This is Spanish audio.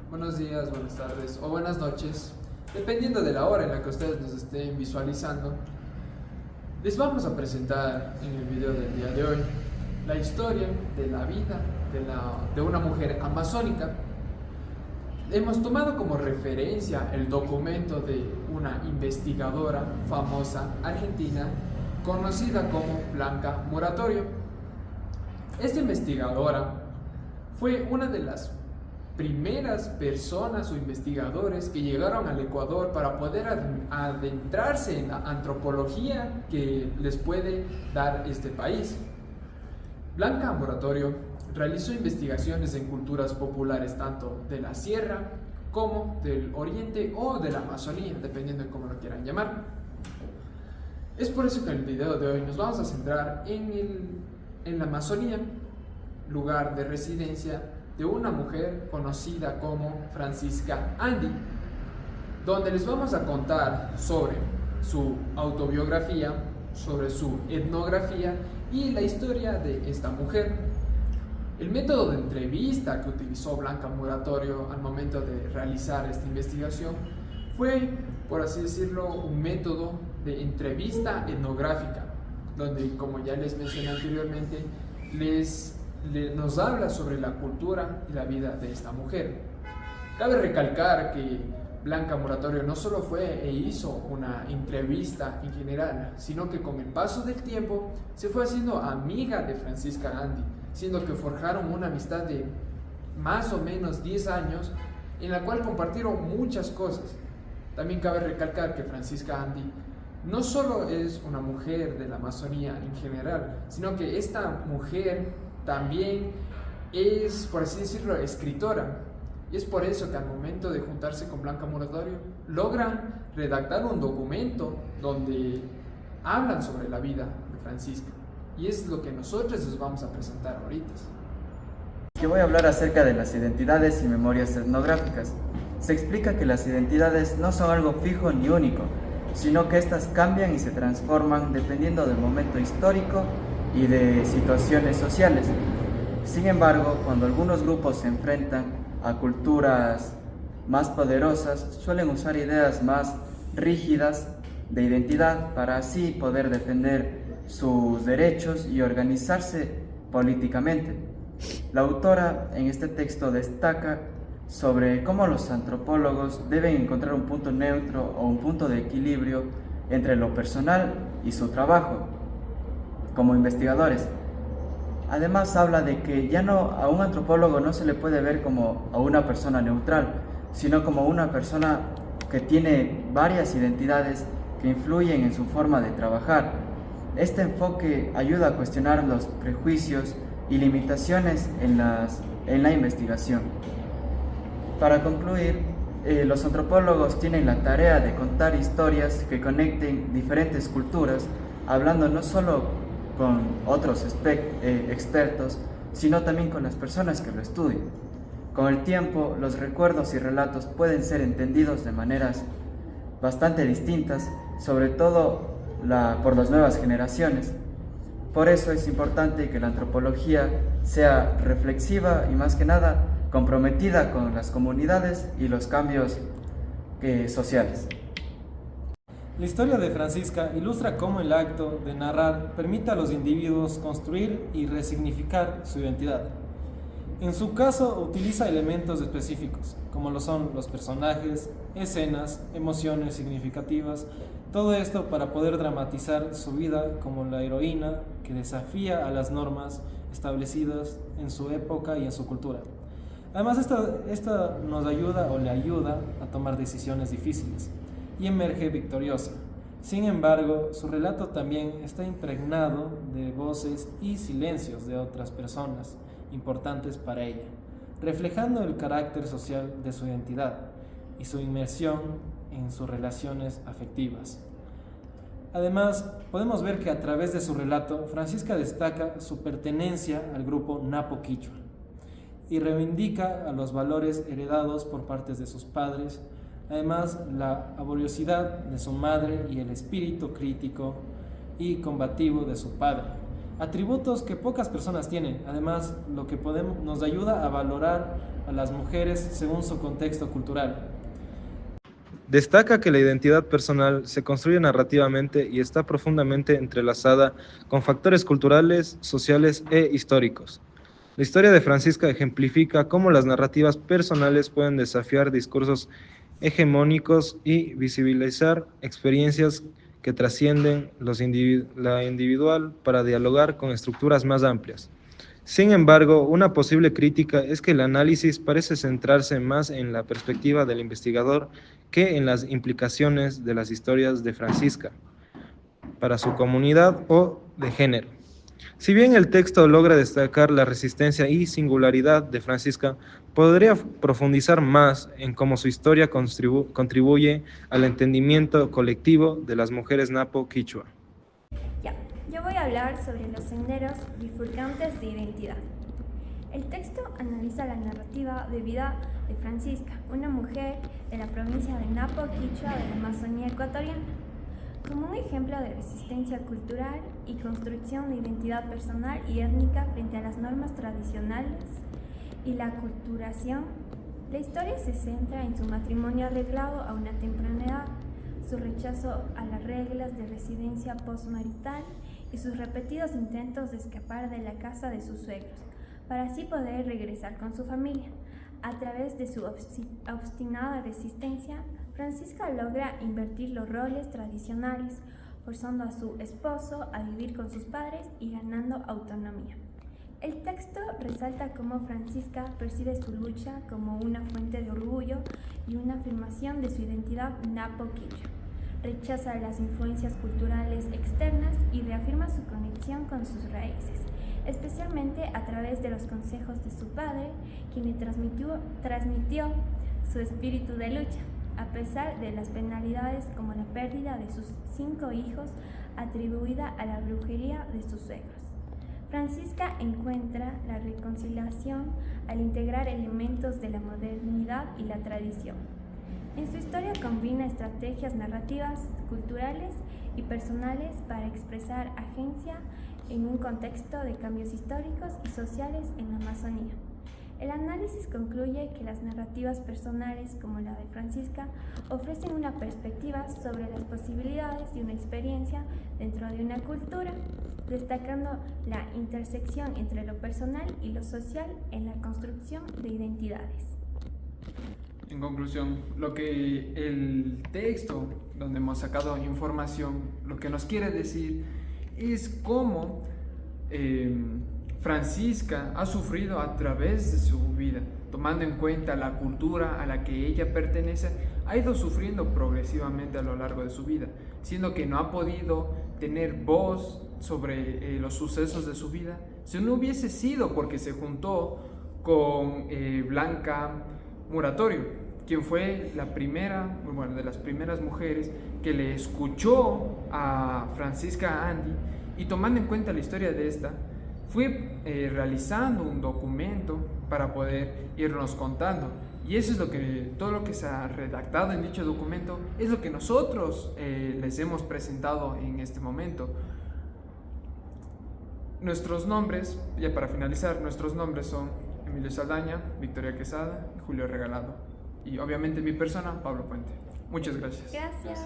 buenos días, buenas tardes o buenas noches, dependiendo de la hora en la que ustedes nos estén visualizando. Les vamos a presentar en el video del día de hoy la historia de la vida de una mujer amazónica. Hemos tomado como referencia el documento de una investigadora famosa argentina conocida como Blanca Moratorio. Esta investigadora fue una de las primeras personas o investigadores que llegaron al Ecuador para poder adentrarse en la antropología que les puede dar este país. Blanca Moratorio realizó investigaciones en culturas populares tanto de la sierra como del oriente o de la Amazonía, dependiendo de cómo lo quieran llamar. Es por eso que en el video de hoy nos vamos a centrar en la Amazonía, lugar de residencia de una mujer conocida como Francisca Andy, donde les vamos a contar sobre su autobiografía, sobre su etnografía y la historia de esta mujer. El método de entrevista que utilizó Blanca Moratorio al momento de realizar esta investigación fue, por así decirlo, un método de entrevista etnográfica, donde, como ya les mencioné anteriormente, nos habla sobre la cultura y la vida de esta mujer. Cabe recalcar que Blanca Moratorio no solo fue e hizo una entrevista en general, sino que con el paso del tiempo se fue haciendo amiga de Francisca Andy, siendo que forjaron una amistad de más o menos 10 años en la cual compartieron muchas cosas. También cabe recalcar que Francisca Andy no solo es una mujer de la Amazonía en general, sino que esta mujer también es, por así decirlo, escritora. Y es por eso que al momento de juntarse con Blanca Moratorio logran redactar un documento donde hablan sobre la vida de Francisca. Y es lo que nosotros les vamos a presentar ahorita. Que voy a hablar acerca de las identidades y memorias etnográficas. Se explica que las identidades no son algo fijo ni único, sino que éstas cambian y se transforman dependiendo del momento histórico y de situaciones sociales. Sin embargo, cuando algunos grupos se enfrentan a culturas más poderosas, suelen usar ideas más rígidas de identidad para así poder defender sus derechos y organizarse políticamente. La autora en este texto destaca sobre cómo los antropólogos deben encontrar un punto neutro o un punto de equilibrio entre lo personal y su trabajo como investigadores. Además habla de que ya no a un antropólogo no se le puede ver como a una persona neutral, sino como una persona que tiene varias identidades que influyen en su forma de trabajar. Este enfoque ayuda a cuestionar los prejuicios y limitaciones en la investigación. Para concluir, los antropólogos tienen la tarea de contar historias que conecten diferentes culturas, hablando no solo con otros expertos, sino también con las personas que lo estudian. Con el tiempo, los recuerdos y relatos pueden ser entendidos de maneras bastante distintas, sobre todo por las nuevas generaciones. Por eso es importante que la antropología sea reflexiva y, más que nada, comprometida con las comunidades y los cambios sociales. La historia de Francisca ilustra cómo el acto de narrar permite a los individuos construir y resignificar su identidad. En su caso, utiliza elementos específicos, como lo son los personajes, escenas, emociones significativas, todo esto para poder dramatizar su vida como la heroína que desafía a las normas establecidas en su época y en su cultura. Además, esta nos ayuda o le ayuda a tomar decisiones difíciles y emerge victoriosa. Sin embargo, su relato también está impregnado de voces y silencios de otras personas importantes para ella, reflejando el carácter social de su identidad y su inmersión en sus relaciones afectivas. Además, podemos ver que a través de su relato, Francisca destaca su pertenencia al grupo Napo Quichua y reivindica a los valores heredados por parte de sus padres. Además, la laboriosidad de su madre y el espíritu crítico y combativo de su padre, atributos que pocas personas tienen. Además, nos ayuda a valorar a las mujeres según su contexto cultural. Destaca que la identidad personal se construye narrativamente y está profundamente entrelazada con factores culturales, sociales e históricos. La historia de Francisca ejemplifica cómo las narrativas personales pueden desafiar discursos hegemónicos y visibilizar experiencias que trascienden la individual para dialogar con estructuras más amplias. Sin embargo, una posible crítica es que el análisis parece centrarse más en la perspectiva del investigador que en las implicaciones de las historias de Francisca para su comunidad o de género. Si bien el texto logra destacar la resistencia y singularidad de Francisca, podría profundizar más en cómo su historia contribuye al entendimiento colectivo de las mujeres napo quichua. Yo voy a hablar sobre los senderos bifurcantes de identidad. El texto analiza la narrativa de vida de Francisca, una mujer de la provincia de Napo Quichua de la Amazonía ecuatoriana, como un ejemplo de resistencia cultural y construcción de identidad personal y étnica frente a las normas tradicionales y la aculturación. La historia se centra en su matrimonio arreglado a una temprana edad, su rechazo a las reglas de residencia postmarital y sus repetidos intentos de escapar de la casa de sus suegros, para así poder regresar con su familia. A través de su obstinada resistencia, Francisca logra invertir los roles tradicionales, forzando a su esposo a vivir con sus padres y ganando autonomía. El texto resalta cómo Francisca percibe su lucha como una fuente de orgullo y una afirmación de su identidad napo-quichua. Rechaza las influencias culturales externas y reafirma su conexión con sus raíces, especialmente a través de los consejos de su padre, quien le transmitió su espíritu de lucha, a pesar de las penalidades como la pérdida de sus 5 hijos atribuida a la brujería de sus suegros. Francisca encuentra la reconciliación al integrar elementos de la modernidad y la tradición. En su historia combina estrategias narrativas, culturales y personales para expresar agencia en un contexto de cambios históricos y sociales en la Amazonía. El análisis concluye que las narrativas personales como la de Francisca ofrecen una perspectiva sobre las posibilidades de una experiencia dentro de una cultura, destacando la intersección entre lo personal y lo social en la construcción de identidades. En conclusión, lo que el texto donde hemos sacado información, lo que nos quiere decir es cómo Francisca ha sufrido a través de su vida, tomando en cuenta la cultura a la que ella pertenece, ha ido sufriendo progresivamente a lo largo de su vida, siendo que no ha podido tener voz sobre los sucesos de su vida. Si no hubiese sido porque se juntó con Blanca Muratorio, quien fue de las primeras mujeres que le escuchó a Francisca Andy, y tomando en cuenta la historia de esta, fue realizando un documento para poder irnos contando. Y eso es todo lo que se ha redactado en dicho documento, es lo que nosotros les hemos presentado en este momento. Nuestros nombres, ya para finalizar, nuestros nombres son Emilio Saldaña, Victoria Quesada y Julio Regalado. Y obviamente mi persona, Pablo Puente. Muchas gracias. Gracias.